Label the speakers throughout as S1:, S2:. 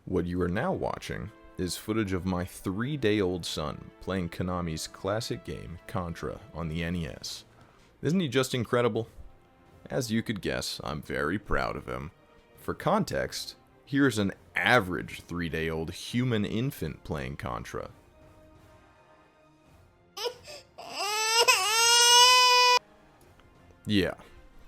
S1: What you are now watching is footage of my 3-day-old son playing Konami's classic game Contra on the NES. Isn't he just incredible? As you could guess, I'm very proud of him. For context, here's an average 3-day-old human infant playing Contra. Yeah,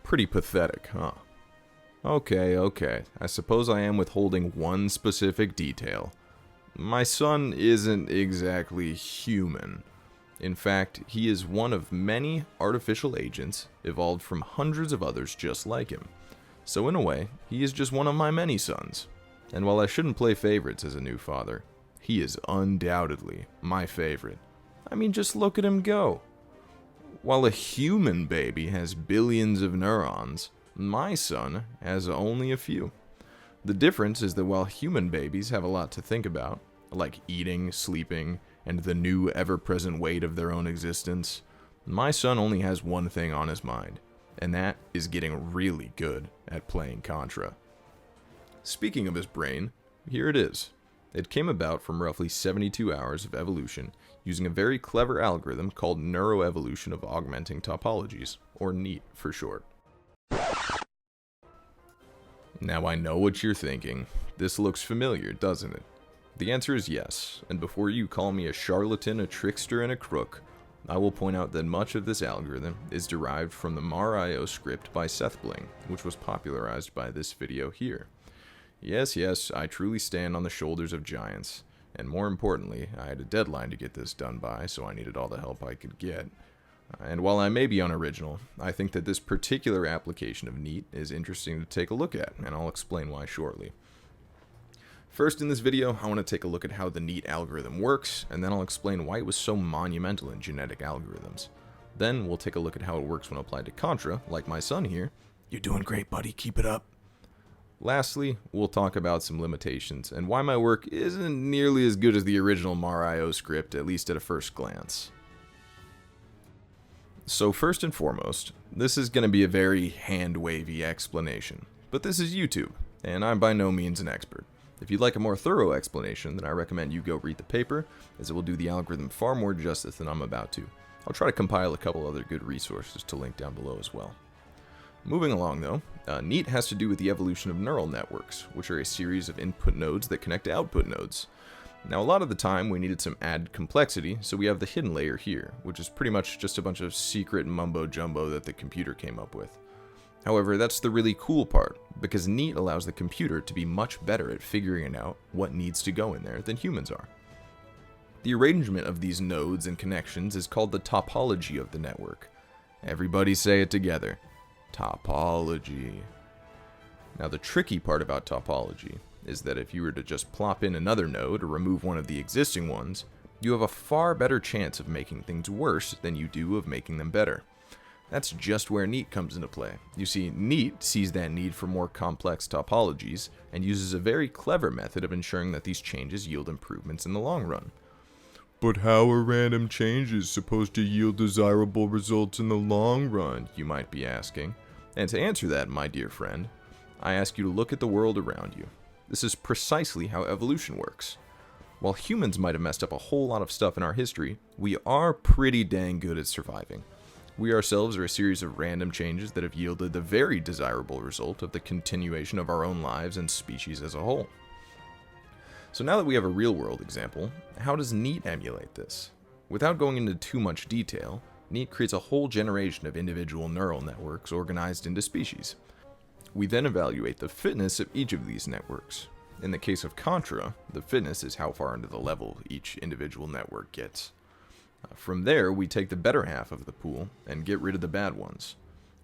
S1: pretty pathetic, huh? Okay, I suppose I am withholding one specific detail. My son isn't exactly human. In fact, he is one of many artificial agents evolved from hundreds of others just like him. So in a way, he is just one of my many sons. And while I shouldn't play favorites as a new father, he is undoubtedly my favorite. I mean, just look at him go. While a human baby has billions of neurons, my son has only a few. The difference is that while human babies have a lot to think about, like eating, sleeping, and the new ever-present weight of their own existence, my son only has one thing on his mind, and that is getting really good at playing Contra. Speaking of his brain, here it is. It came about from roughly 72 hours of evolution using a very clever algorithm called Neuroevolution of Augmenting Topologies, or NEAT for short. Now I know what you're thinking. This looks familiar, doesn't it? The answer is yes, and before you call me a charlatan, a trickster, and a crook, I will point out that much of this algorithm is derived from the Mar.io script by Seth Bling, which was popularized by this video here. Yes, I truly stand on the shoulders of giants, and more importantly, I had a deadline to get this done by, so I needed all the help I could get. And while I may be unoriginal, I think that this particular application of NEAT is interesting to take a look at, and I'll explain why shortly. First in this video, I want to take a look at how the NEAT algorithm works, and then I'll explain why it was so monumental in genetic algorithms. Then we'll take a look at how it works when applied to Contra, like my son here. You're doing great, buddy, keep it up. Lastly, we'll talk about some limitations, and why my work isn't nearly as good as the original Mar.io script, at least at a first glance. So first and foremost, this is going to be a very hand-wavy explanation, but this is YouTube, and I'm by no means an expert. If you'd like a more thorough explanation, then I recommend you go read the paper, as it will do the algorithm far more justice than I'm about to. I'll try to compile a couple other good resources to link down below as well. Moving along though, NEAT has to do with the evolution of neural networks, which are a series of input nodes that connect to output nodes. Now a lot of the time we needed some added complexity, so we have the hidden layer here, which is pretty much just a bunch of secret mumbo-jumbo that the computer came up with. However, that's the really cool part, because NEAT allows the computer to be much better at figuring out what needs to go in there than humans are. The arrangement of these nodes and connections is called the topology of the network. Everybody say it together. Topology. Now the tricky part about topology is that if you were to just plop in another node or remove one of the existing ones, you have a far better chance of making things worse than you do of making them better. That's just where NEAT comes into play. You see, NEAT sees that need for more complex topologies and uses a very clever method of ensuring that these changes yield improvements in the long run. But how are random changes supposed to yield desirable results in the long run, you might be asking? And to answer that, my dear friend, I ask you to look at the world around you. This is precisely how evolution works. While humans might have messed up a whole lot of stuff in our history, we are pretty dang good at surviving. We ourselves are a series of random changes that have yielded the very desirable result of the continuation of our own lives and species as a whole. So now that we have a real-world example, how does NEAT emulate this? Without going into too much detail, NEAT creates a whole generation of individual neural networks organized into species. We then evaluate the fitness of each of these networks. In the case of Contra, the fitness is how far into the level each individual network gets. From there, we take the better half of the pool and get rid of the bad ones.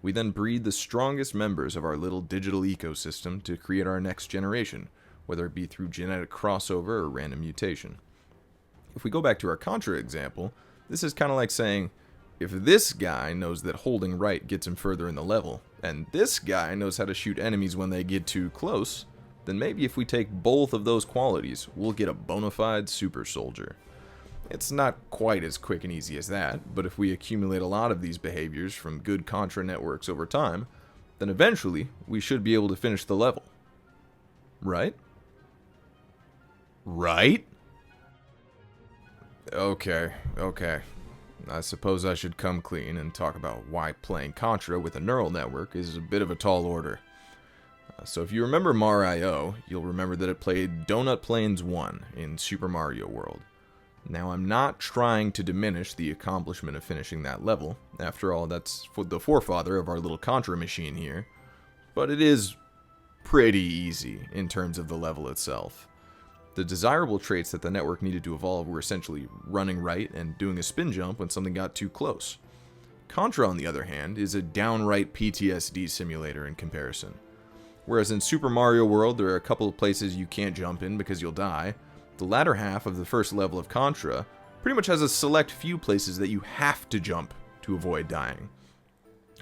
S1: We then breed the strongest members of our little digital ecosystem to create our next generation, whether it be through genetic crossover or random mutation. If we go back to our Contra example, this is kind of like saying, if this guy knows that holding right gets him further in the level, and this guy knows how to shoot enemies when they get too close, then maybe if we take both of those qualities, we'll get a bona fide super soldier. It's not quite as quick and easy as that, but if we accumulate a lot of these behaviors from good Contra networks over time, then eventually we should be able to finish the level. Right? Right? Okay. I suppose I should come clean and talk about why playing Contra with a neural network is a bit of a tall order. So if you remember Mario, you'll remember that it played Donut Plains 1 in Super Mario World. Now, I'm not trying to diminish the accomplishment of finishing that level. After all, that's the forefather of our little Contra machine here. But it is pretty easy in terms of the level itself. The desirable traits that the network needed to evolve were essentially running right and doing a spin jump when something got too close. Contra, on the other hand, is a downright PTSD simulator in comparison. Whereas in Super Mario World, there are a couple of places you can't jump in because you'll die, the latter half of the first level of Contra pretty much has a select few places that you have to jump to avoid dying.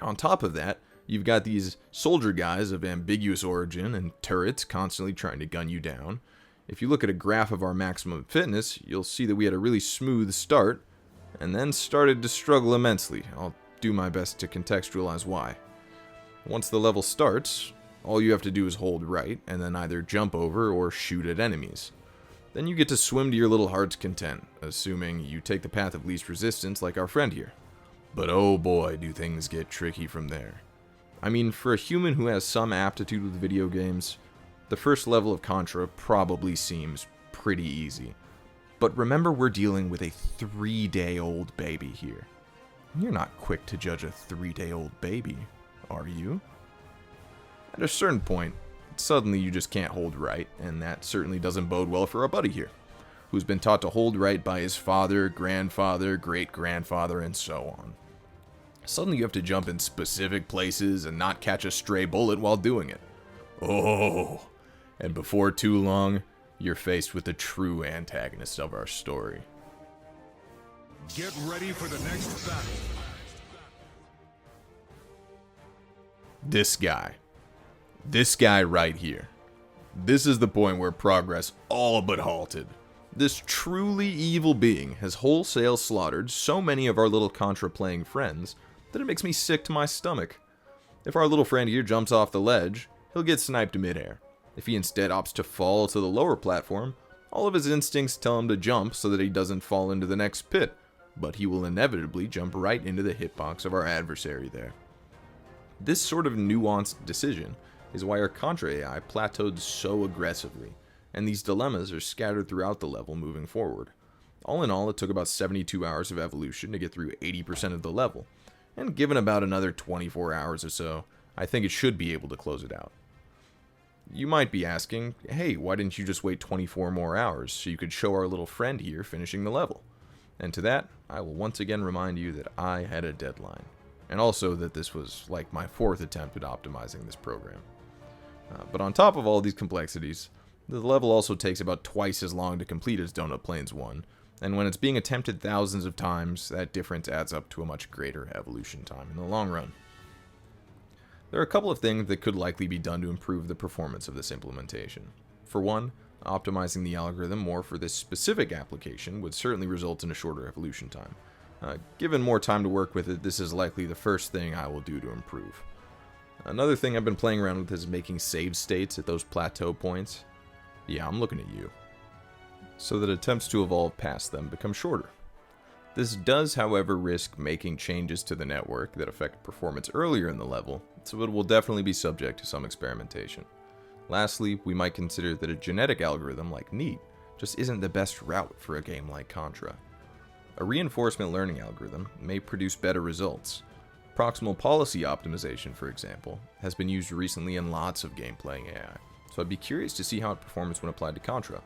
S1: On top of that, you've got these soldier guys of ambiguous origin and turrets constantly trying to gun you down. If you look at a graph of our maximum fitness, you'll see that we had a really smooth start, and then started to struggle immensely. I'll do my best to contextualize why. Once the level starts, all you have to do is hold right, and then either jump over or shoot at enemies. Then you get to swim to your little heart's content, assuming you take the path of least resistance like our friend here. But oh boy, do things get tricky from there. I mean, for a human who has some aptitude with video games, the first level of Contra probably seems pretty easy. But remember, we're dealing with a 3-day-old baby here. You're not quick to judge a 3-day-old baby, are you? At a certain point, suddenly you just can't hold right, and that certainly doesn't bode well for our buddy here, who's been taught to hold right by his father, grandfather, great-grandfather, and so on. Suddenly you have to jump in specific places and not catch a stray bullet while doing it. Oh, and before too long, you're faced with the true antagonist of our story.
S2: Get ready for the next battle.
S1: This guy. This guy right here. This is the point where progress all but halted. This truly evil being has wholesale slaughtered so many of our little Contra-playing friends that it makes me sick to my stomach. If our little friend here jumps off the ledge, he'll get sniped midair. If he instead opts to fall to the lower platform, all of his instincts tell him to jump so that he doesn't fall into the next pit, but he will inevitably jump right into the hitbox of our adversary there. This sort of nuanced decision is why our ContrAI plateaued so aggressively, and these dilemmas are scattered throughout the level moving forward. All in all, it took about 72 hours of evolution to get through 80% of the level, and given about another 24 hours or so, I think it should be able to close it out. You might be asking, hey, why didn't you just wait 24 more hours so you could show our little friend here finishing the level? And to that, I will once again remind you that I had a deadline, and also that this was like my 4th attempt at optimizing this program. But on top of all these complexities, the level also takes about twice as long to complete as Donut Plains 1, and when it's being attempted thousands of times, that difference adds up to a much greater evolution time in the long run. There are a couple of things that could likely be done to improve the performance of this implementation. For one, optimizing the algorithm more for this specific application would certainly result in a shorter evolution time. Given more time to work with it, this is likely the first thing I will do to improve. Another thing I've been playing around with is making save states at those plateau points. Yeah, I'm looking at you. So that attempts to evolve past them become shorter. This does, however, risk making changes to the network that affect performance earlier in the level, so it will definitely be subject to some experimentation. Lastly, we might consider that a genetic algorithm like NEAT just isn't the best route for a game like Contra. A reinforcement learning algorithm may produce better results. Proximal policy optimization, for example, has been used recently in lots of game-playing AI, so I'd be curious to see how it performs when applied to Contra.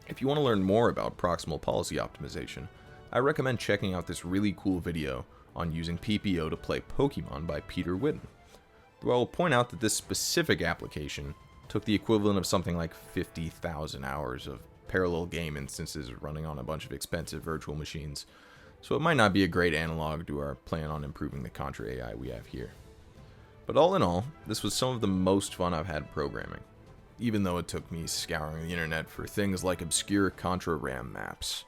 S1: If you want to learn more about proximal policy optimization, I recommend checking out this really cool video on using PPO to play Pokemon by Peter Whitten. Though I will point out that this specific application took the equivalent of something like 50,000 hours of parallel game instances running on a bunch of expensive virtual machines, so it might not be a great analog to our plan on improving the Contra AI we have here. But all in all, this was some of the most fun I've had programming, even though it took me scouring the internet for things like obscure Contra RAM maps.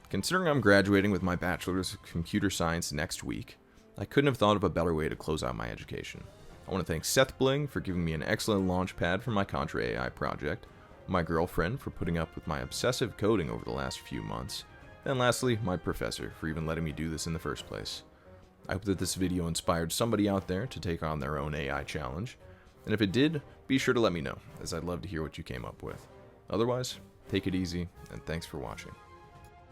S1: Considering I'm graduating with my bachelor's of computer science next week, I couldn't have thought of a better way to close out my education. I want to thank Seth Bling for giving me an excellent launch pad for my Contra AI project, my girlfriend for putting up with my obsessive coding over the last few months, and lastly, my professor for even letting me do this in the first place. I hope that this video inspired somebody out there to take on their own AI challenge, and if it did, be sure to let me know, as I'd love to hear what you came up with. Otherwise, take it easy, and thanks for watching.